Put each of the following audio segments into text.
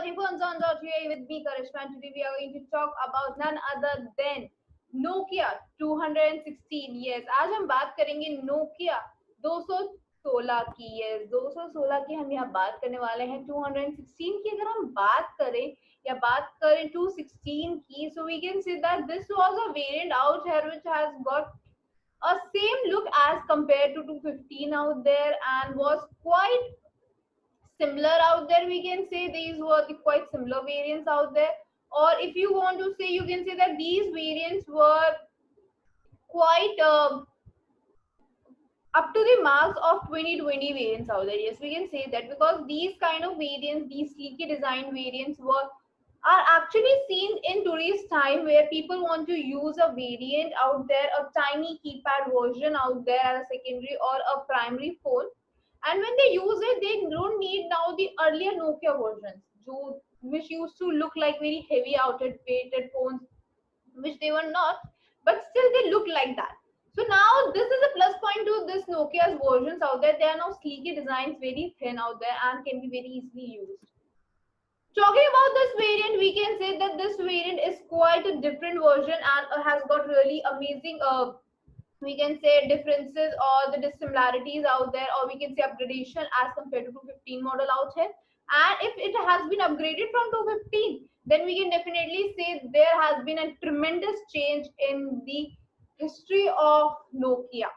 watching Phones on .ua with me, Karishma, and today we are going to talk about none other than Nokia 216. Yes, आज हम बात करेंगे Nokia 216 की. Yes, 216 की हम यहाँ बात करने वाले हैं. 216 की अगर हम बात करें या बात करें 216 की, so we can say that this was a variant out here which has got a same look as compared to 215 out there and was quite similar out there. We can say these were the quite similar variants out there, or if you want to say, you can say that these variants were quite up to the marks of 2020 variants out there. Yes, we can say that because these kind of variants, these sleeky design variants are actually seen in today's time where people want to use a variant out there, a tiny keypad version out there as a secondary or a primary phone, and when they use it they don't need now the earlier Nokia versions which used to look like very heavy outdated phones, which they were not, but still they look like that. So now this is a plus point to this Nokia's versions out there. They are now sleeky designs, very thin out there, and can be very easily used. Talking about this variant, we can say that this variant is quite a different version and has got really amazing we can say differences or the dissimilarities out there, or we can say upgradation as compared to 215 model out here. And if it has been upgraded from 215, then we can definitely say there has been a tremendous change in the history of Nokia.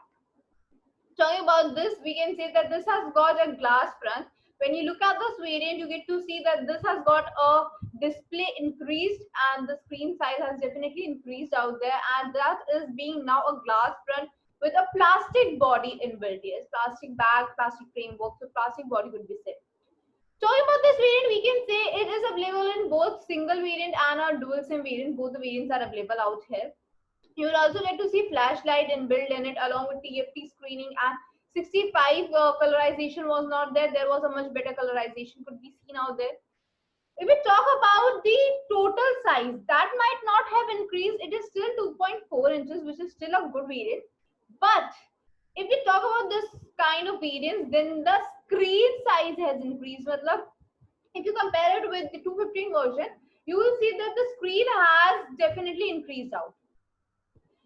Talking about this, we can say that this has got a glass front. When you look at this variant, you get to see that this has got a display increased and the screen size has definitely increased out there, and that is being now a glass front with a plastic body inbuilt. Yes, plastic bag, plastic framework, so plastic body would be set. Talking about this variant, we can say it is available in both single variant and a dual SIM variant. Both the variants are available out here. You will also get to see flashlight inbuilt in it along with TFT screening, and 65 colorization was not there. There was a much better colorization could be seen out there. If we talk about the total size, that might not have increased. It is still 2.4 inches, which is still a good variant. But if we talk about this kind of variants, then the screen size has increased. Matlab, if you compare it with the 215 version, you will see that the screen has definitely increased out.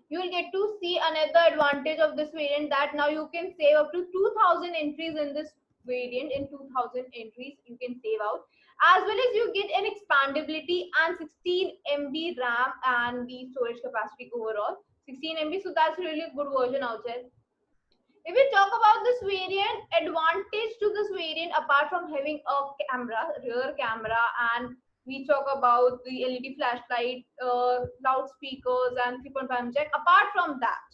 You will get to see another advantage of this variant, that now you can save up to 2000 entries in this variant. In 2000 entries you can save out, as well as you get an expandability and 16 MB RAM and the storage capacity overall 16 MB. So that's really a good version out there. If we talk about this variant, advantage to this variant apart from having a camera, rear camera, and we talk about the LED flashlight, loudspeakers, and 3.5 jack. Apart from that,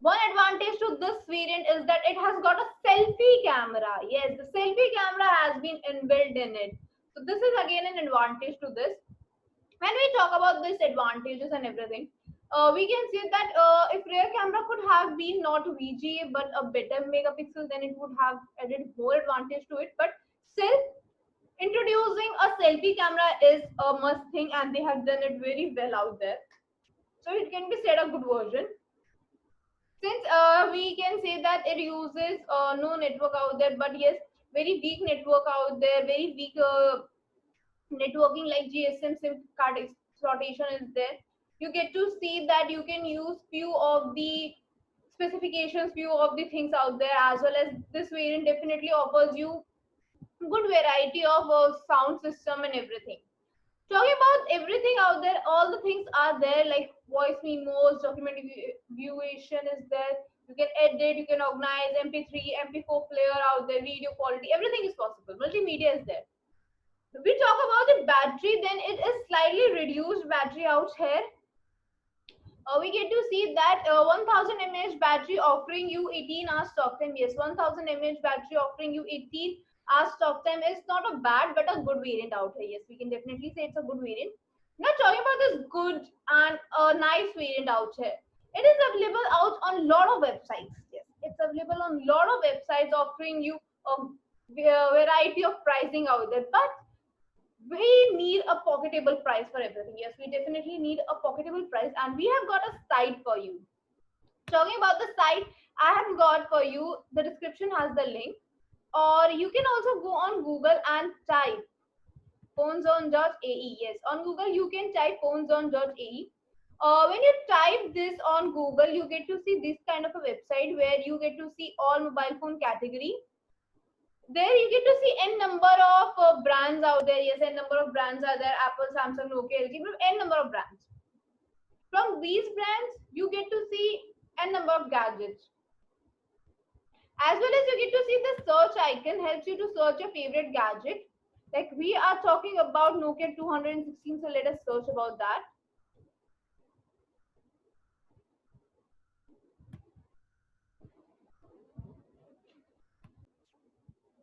one advantage to this variant is that it has got a selfie camera. Yes, the selfie camera has been inbuilt in it. So this is again an advantage to this. When we talk about these advantages and everything, we can say that if rear camera could have been not VGA but a better megapixel, then it would have added more advantage to it. But still, introducing a selfie camera is a must thing, and they have done it very well out there. So it can be said a good version. Since we can say that it uses no network out there, but yes, very weak network out there, very weak networking like GSM SIM card exploitation is there. You get to see that you can use few of the specifications, few of the things out there, as well as this variant definitely offers you good variety of sound system and everything. Talking about everything out there, all the things are there, like voice memos, document viewation is there. You can edit, you can organize MP3, MP4 player out there, video quality, everything is possible. Multimedia is there. If we talk about the battery, then it is slightly reduced battery out here. We get to see that 1000 mAh battery offering you 18 hours talk time. Yes, 1000 mAh battery offering you 18 hours talk time is not a bad but a good variant out here. Yes, we can definitely say it's a good variant. Now talking about this good and a nice variant out here. It is available out on a lot of websites. Yes, it's available on a lot of websites offering you a variety of pricing out there. But we need a pocketable price for everything. Yes, we definitely need a pocketable price, and we have got a site for you. Talking about the site, I have got for you, the description has the link, or you can also go on Google and type phoneZone.ae. Yes, on Google you can type phoneZone.ae. When you type this on Google, you get to see this kind of a website where you get to see all mobile phone category. There you get to see n number of brands out there. Yes, n number of brands are there: Apple, Samsung, Nokia, LG, n number of brands. From these brands, you get to see n number of gadgets. As well as you get to see the search icon helps you to search your favorite gadget. Like we are talking about Nokia 216, so let us search about that.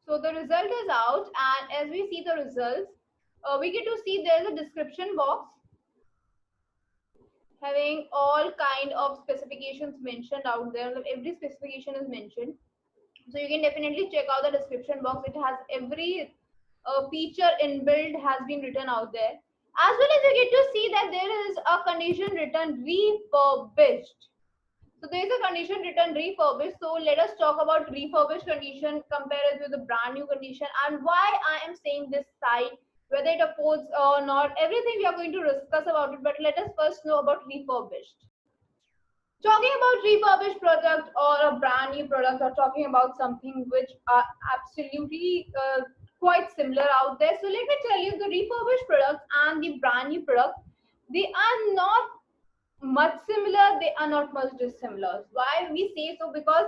So the result is out, and as we see the results, we get to see there's a description box having all kind of specifications mentioned out there. Every specification is mentioned, so you can definitely check out the description box. It has every feature inbuilt has been written out there. As well as you get to see that there is a condition written refurbished. So there is a condition written refurbished. So let us talk about refurbished condition, compare it with the brand new condition, and why I am saying this site, whether it affords or not. Everything we are going to discuss about it, but let us first know about refurbished. Talking about refurbished product or a brand new product, or talking about something which are absolutely quite similar out there. So let me tell you, the refurbished products and the brand new product, they are not much similar, they are not much dissimilar. Why we say so? Because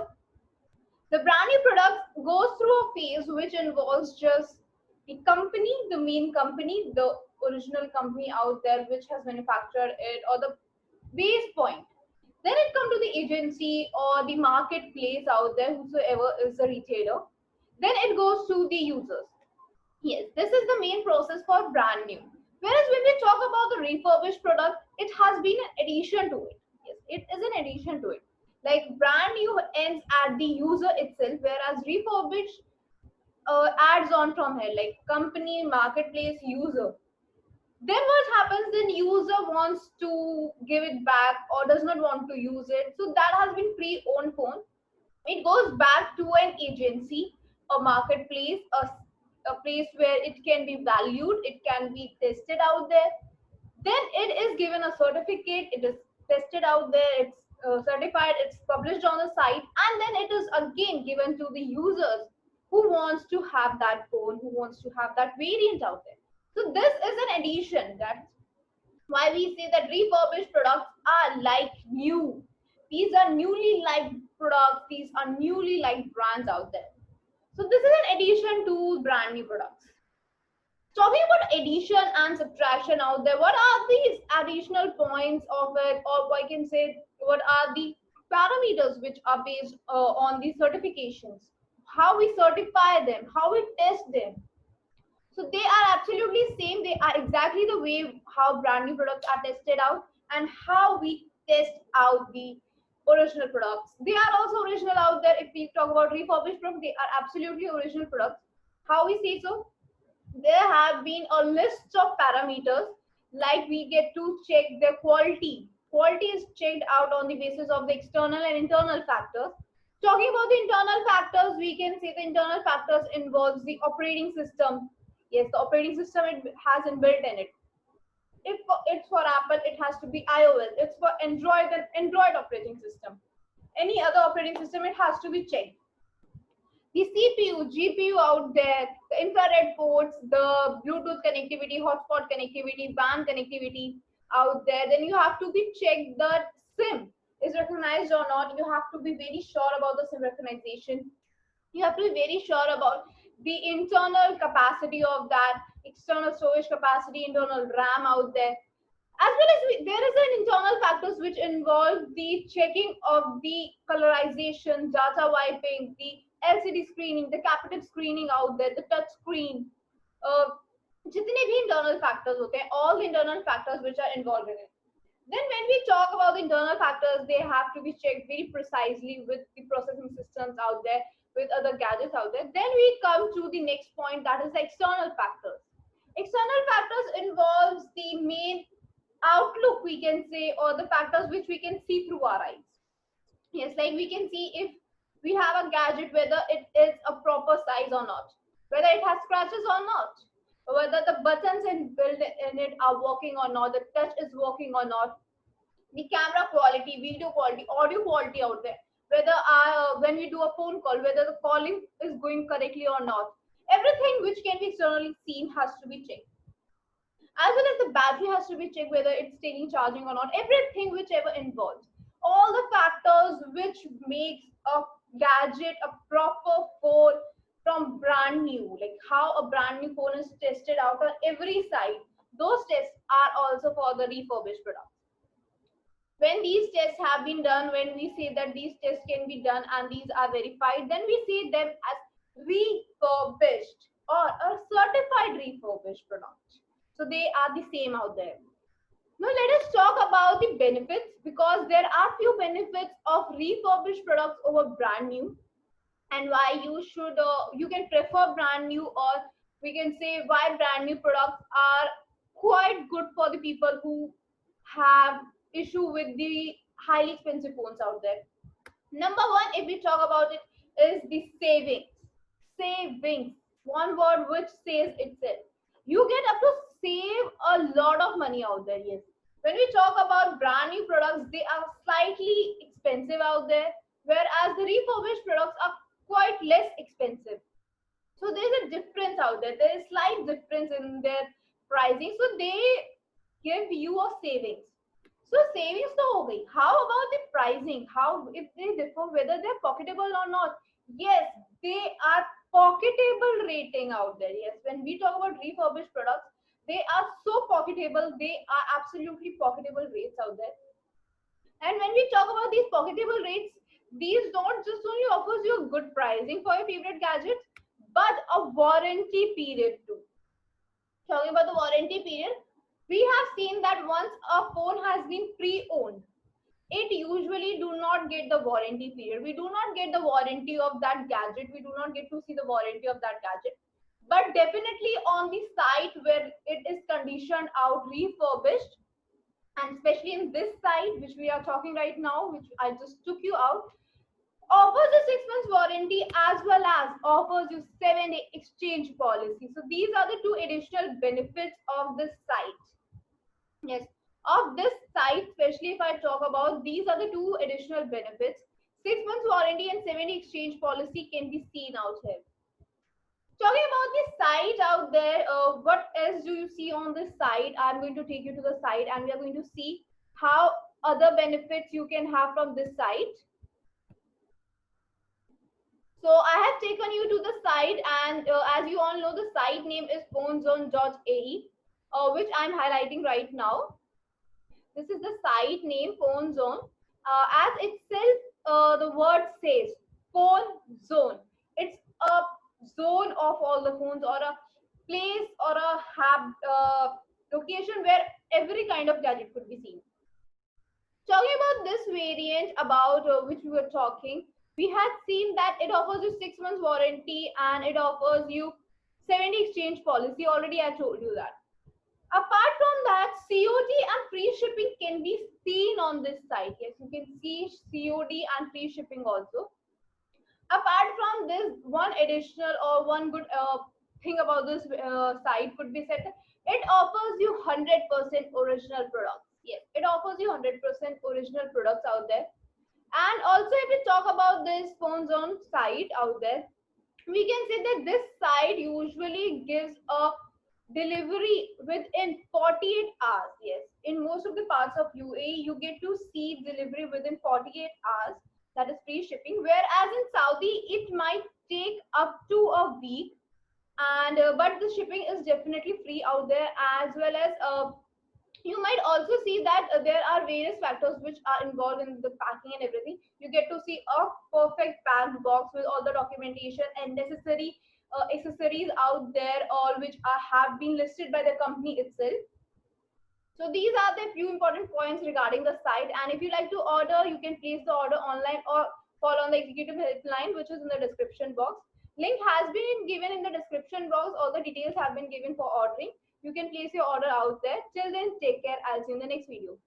the brand new product goes through a phase which involves just the company, the main company, the original company out there which has manufactured it, or the base point. Then it comes to the agency or the marketplace out there, whosoever is the retailer. Then it goes to the users. Yes, this is the main process for brand new. Whereas when we talk about the refurbished product, it has been an addition to it. Yes, it is an addition to it. Like brand new ends at the user itself, whereas refurbished adds on from here, like company, marketplace, user. Then what happens? Then user wants to give it back or does not want to use it. So that has been pre-owned phone. It goes back to an agency, a marketplace, a place where it can be valued, it can be tested out there. Then it is given a certificate, it is tested out there, it's certified, it's published on the site, and then it is again given to the users who wants to have that phone, who wants to have that variant out there. So this is an addition. That's why we say that refurbished products are like new. These are newly liked products, these are newly liked brands out there. So this is an addition to brand new products. Talking about addition and subtraction out there, what are these additional points of it, or I can say what are the parameters which are based on the certifications, how we certify them, how we test them. So they are absolutely same. They are exactly the way how brand new products are tested out and how we test out the original products. They are also original out there. If we talk about refurbished products, they are absolutely original products. How we say so? There have been a list of parameters, like we get to check their quality. Quality is checked out on the basis of the external and internal factors. Talking about the internal factors, we can say the internal factors involves the operating system. Yes, the operating system it has inbuilt in it. If it's for Apple, it has to be iOS. It's for Android, then Android operating system. Any other operating system, it has to be checked. The CPU, GPU out there, the infrared ports, the Bluetooth connectivity, hotspot connectivity, WAN connectivity out there. Then you have to be checked that SIM is recognized or not. You have to be very sure about the SIM recognition. You have to be very sure about the internal capacity of that, external storage capacity, internal RAM out there. As well as there is an internal factors which involve the checking of the colorization, data wiping, the LCD screening, the captive screening out there, the touch screen. जितने भी internal factors होते हैं, all the internal factors which are involved in it. Then when we talk about the internal factors, they have to be checked very precisely with the processing systems out there, with other gadgets out there. Then we come to the next point, that is the external factors. External factors involves the main outlook, we can say, or the factors which we can see through our eyes. Yes, like we can see if we have a gadget, whether it is a proper size or not, whether it has scratches or not. whether the buttons built in it are working or not, the touch is working or not, the camera quality, video quality, audio quality out there, whether when we do a phone call, whether the calling is going correctly or not. Everything which can be externally seen has to be checked. As well as the battery has to be checked, whether it's taking charging or not. Everything whichever involves. All the factors which makes a gadget a proper phone from brand new, like how a brand new phone is tested out on every side. Those tests are also for the refurbished product. When these tests have been done, when we say that these tests can be done and these are verified, then we see them as refurbished or a certified refurbished product. So they are the same out there. Now let us talk about the benefits, because there are few benefits of refurbished products over brand new, and why you can prefer brand new, or we can say why brand new products are quite good for the people who have issue with the highly expensive phones out there. Number one, if we talk about it, is the savings. Savings, one word which says itself. You get up to save a lot of money out there. Yes, when we talk about brand new products, they are slightly expensive out there, whereas the refurbished products are quite less expensive. So there's a difference out there. There is slight difference in their pricing. So they give you a savings. So savings to ho gayi. How about the pricing? How if they differ, whether they're pocketable or not? Yes, they are pocketable rating out there. Yes, when we talk about refurbished products, they are so pocketable. They are absolutely pocketable rates out there. And when we talk about these pocketable rates, these don't just only offers you a good pricing for your favorite gadgets, but a warranty period too. Talking about the warranty period, we have seen that once a phone has been pre-owned, it usually do not get the warranty period. We do not get the warranty of that gadget. We do not get to see the warranty of that gadget. But definitely on the site where it is conditioned out refurbished, and especially in this site which we are talking right now, which I just took you out, offers a 6 months warranty as well as offers you 7-day exchange policy. So these are the two additional benefits of this site. Yes, of this site, especially if I talk about, these are the two additional benefits. 6 months warranty and 7-day exchange policy can be seen out here. Talking about the site out there, what else do you see on this site? I'm going to take you to the site and we are going to see how other benefits you can have from this site. So I have taken you to the site, and as you all know, the site name is phonezone.ae, which I'm highlighting right now. This is the site name, Phone Zone. As itself, the word says, phone zone. It's a zone of all the phones, or a place, or a location where every kind of gadget could be seen. Talking about this variant, about which we were talking, we had seen that it offers you 6 months warranty and it offers you 7-day exchange policy. Already I told you that. Apart from that, COD and free shipping can be seen on this site. Yes, you can see COD and free shipping also. Apart from this, one additional or one good thing about this site could be said, it offers you 100% original products. Yes, it offers you 100% original products out there. And also, if we talk about this Phone Zone site out there, we can say that this site usually gives a delivery within 48 hours. Yes, in most of the parts of UAE, you get to see delivery within 48 hours. That is free shipping. Whereas in Saudi, it might take up to a week, and but the shipping is definitely free out there. As well as you might also see that there are various factors which are involved in the packing and everything. You get to see a perfect packed box with all the documentation and necessary accessories out there, all which have been listed by the company itself. So these are the few important points regarding the site. And if you like to order, you can place the order online or call on the executive helpline, which is in the description box. Link has been given in the description box. All the details have been given for ordering. You can place your order out there. Till then, take care. I'll see you in the next video.